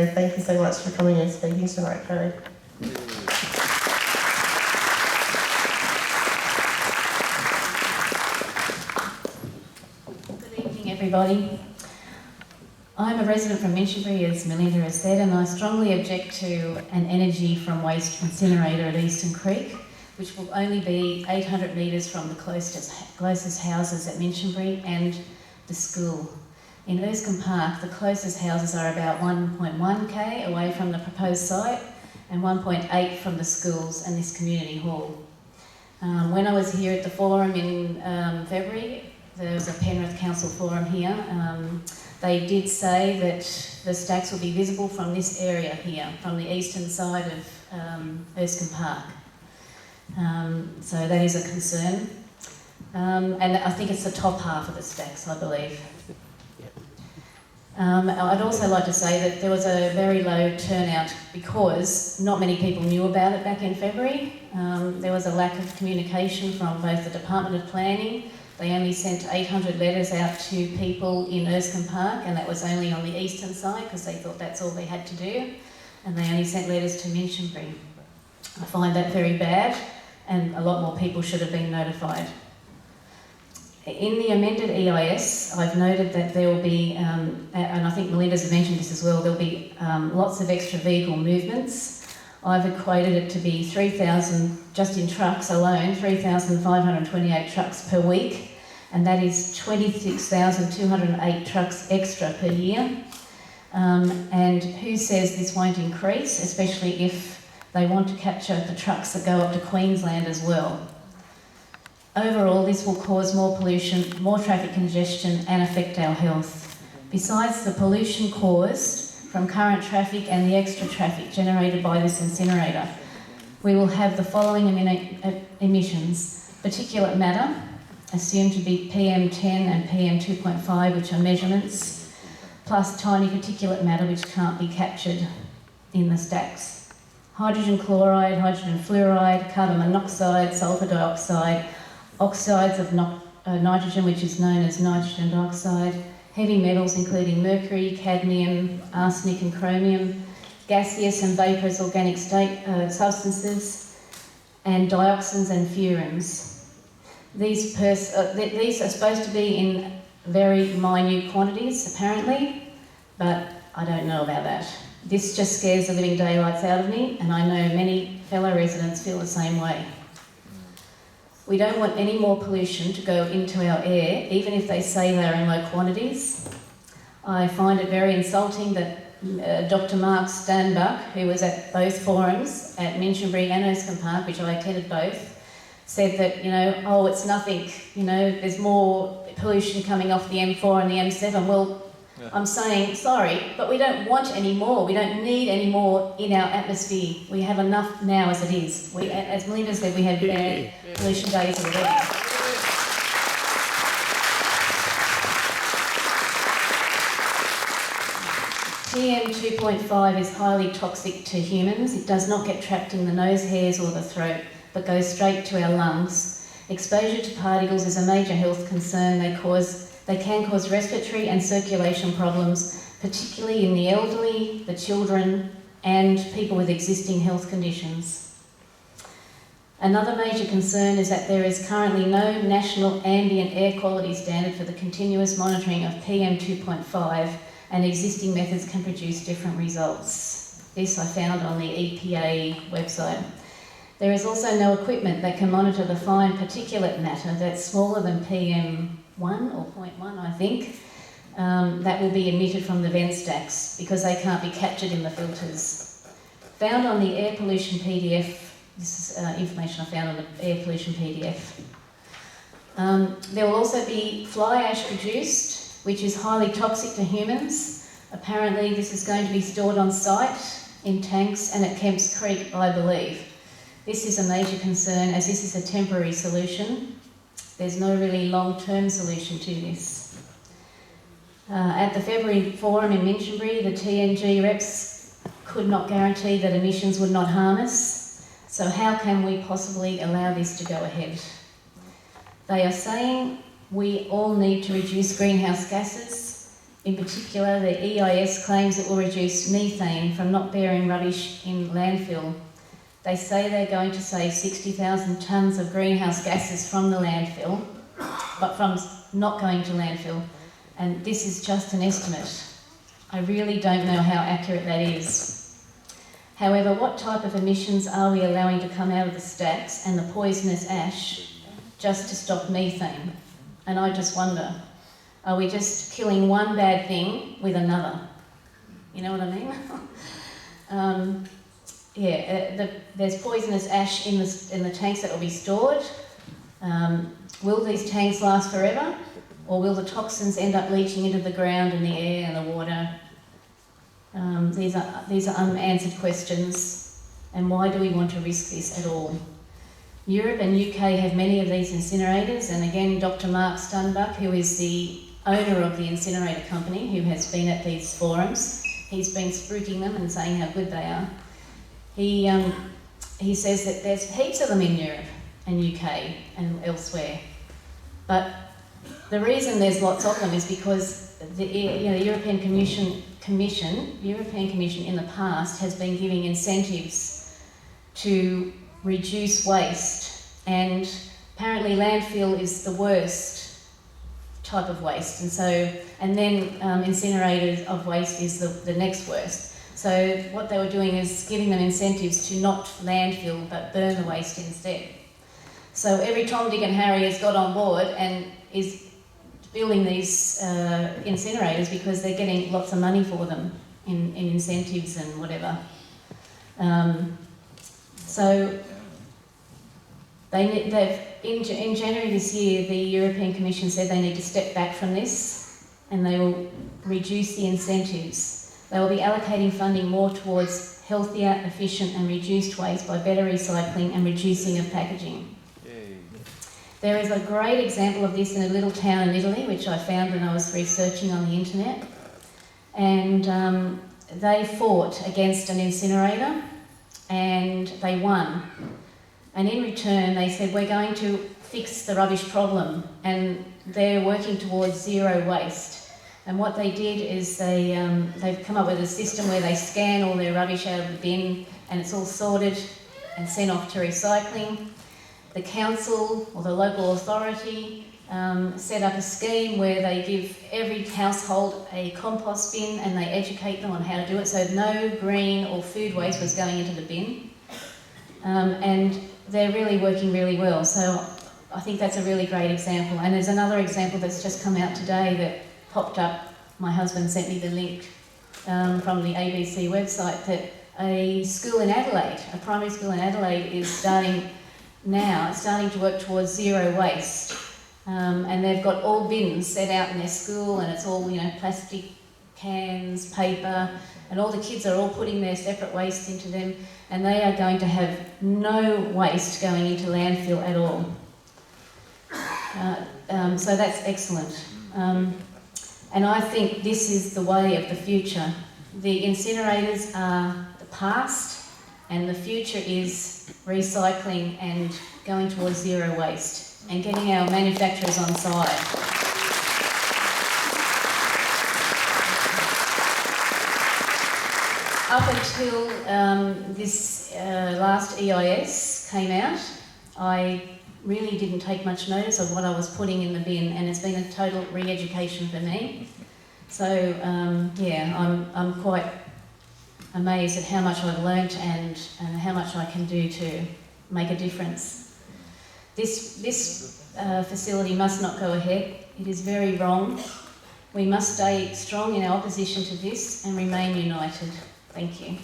So thank you so much for coming and speaking tonight, Kerri. Good evening, everybody. I'm a resident from Minchinbury, as Melinda has said, and I strongly object to an energy from waste incinerator at Eastern Creek, which will only be 800 metres from the closest houses at Minchinbury and the school. In Erskine Park, the closest houses are about 1.1k away from the proposed site and 1.8 from the schools and this community hall. When I was here at the forum in February, there was a Penrith Council forum here. They did say that the stacks will be visible from this area here, from the eastern side of Erskine Park. So that is a concern. And I think it's the top half of the stacks, I believe. I'd also like to say that there was a very low turnout because not many people knew about it back in February. There was a lack of communication from both the Department of Planning. They only sent 800 letters out to people in Erskine Park, and that was only on the eastern side because they thought that's all they had to do. And they only sent letters to Minchinbury. I find that very bad, and a lot more people should have been notified. In the amended EIS, I've noted that there will be, and I think Melinda's mentioned this as well, there'll be lots of extra vehicle movements. I've equated it to be 3,000, just in trucks alone, 3,528 trucks per week, and that is 26,208 trucks extra per year. And who says this won't increase, especially if they want to capture the trucks that go up to Queensland as well. Overall, this will cause more pollution, more traffic congestion and affect our health. Besides the pollution caused from current traffic and the extra traffic generated by this incinerator, we will have the following emissions: particulate matter, assumed to be PM10 and PM2.5, which are measurements, plus tiny particulate matter which can't be captured in the stacks. Hydrogen chloride, hydrogen fluoride, carbon monoxide, sulphur dioxide, oxides of nitrogen, which is known as nitrogen dioxide, heavy metals including mercury, cadmium, arsenic and chromium, gaseous and vaporous organic substances, and dioxins and furans. These are supposed to be in very minute quantities, apparently, but I don't know about that. This just scares the living daylights out of me, and I know many fellow residents feel the same way. We don't want any more pollution to go into our air, even if they say they're in low quantities. I find it very insulting that Dr. Mark Stanbuck, who was at both forums, at Minchinbury and Erskine Park, which I attended both, said that, oh, it's nothing, there's more pollution coming off the M4 and the M7. Well, yeah. I'm saying, sorry, but we don't want any more. We don't need any more in our atmosphere. We have enough now as it is. As Melinda said, we have bad pollution days already. PM2.5 is highly toxic to humans. It does not get trapped in the nose hairs or the throat, but goes straight to our lungs. Exposure to particles is a major health concern. They can cause respiratory and circulation problems, particularly in the elderly, the children, and people with existing health conditions. Another major concern is that there is currently no national ambient air quality standard for the continuous monitoring of PM2.5, and existing methods can produce different results. This I found on the EPA website. There is also no equipment that can monitor the fine particulate matter that's smaller than PM1 or 0.1, I think, that will be emitted from the vent stacks because they can't be captured in the filters. Found on the air pollution PDF, this is information I found on the air pollution PDF. There will also be fly ash produced, which is highly toxic to humans. Apparently this is going to be stored on site in tanks and at Kemps Creek, I believe. This is a major concern as this is a temporary solution. There's no really long-term solution to this. At the February forum in Minchinbury, the TNG reps could not guarantee that emissions would not harm us. So how can we possibly allow this to go ahead? They are saying we all need to reduce greenhouse gases. In particular, the EIS claims it will reduce methane from not burying rubbish in landfill. They say they're going to save 60,000 tonnes of greenhouse gases from the landfill, but from not going to landfill. And this is just an estimate. I really don't know how accurate that is. However, what type of emissions are we allowing to come out of the stacks and the poisonous ash just to stop methane? And I just wonder, are we just killing one bad thing with another? You know what I mean? There's poisonous ash in the tanks that will be stored. Will these tanks last forever? Or will the toxins end up leaching into the ground and the air and the water? These are unanswered questions. And why do we want to risk this at all? Europe and UK have many of these incinerators, and again, Dr. Mark Stunbuck, who is the owner of the incinerator company, who has been at these forums, he's been spruiking them and saying how good they are. He says that there's heaps of them in Europe and UK and elsewhere, but the reason there's lots of them is because the European Commission in the past has been giving incentives to reduce waste, and apparently landfill is the worst type of waste, and then incinerators of waste is the next worst. So what they were doing is giving them incentives to not landfill but burn the waste instead. So every Tom, Dick and Harry has got on board and is building these incinerators because they're getting lots of money for them in incentives and whatever. So in January this year, the European Commission said they need to step back from this and they will reduce the incentives. They will be allocating funding more towards healthier, efficient and reduced waste by better recycling and reducing of packaging. Yay. There is a great example of this in a little town in Italy, which I found when I was researching on the internet. And they fought against an incinerator and they won. And in return, they said, we're going to fix the rubbish problem, and they're working towards zero waste. And what they did is they've come up with a system where they scan all their rubbish out of the bin, and it's all sorted and sent off to recycling. The council or the local authority set up a scheme where they give every household a compost bin and they educate them on how to do it, so no green or food waste was going into the bin. And they're really working really well, so I think that's a really great example. And there's another example that's just come out today that popped up. My husband sent me the link from the ABC website that a school in Adelaide, a primary school in Adelaide, is starting to work towards zero waste. And they've got all bins set out in their school, and it's all, plastic cans, paper, and all the kids are all putting their separate waste into them, and they are going to have no waste going into landfill at all. So that's excellent. And I think this is the way of the future. The incinerators are the past, and the future is recycling and going towards zero waste and getting our manufacturers on side. Up until this last EIS came out, I really didn't take much notice of what I was putting in the bin, and it's been a total re-education for me. So I'm quite amazed at how much I've learnt and how much I can do to make a difference. This facility must not go ahead. It is very wrong. We must stay strong in our opposition to this and remain united. Thank you.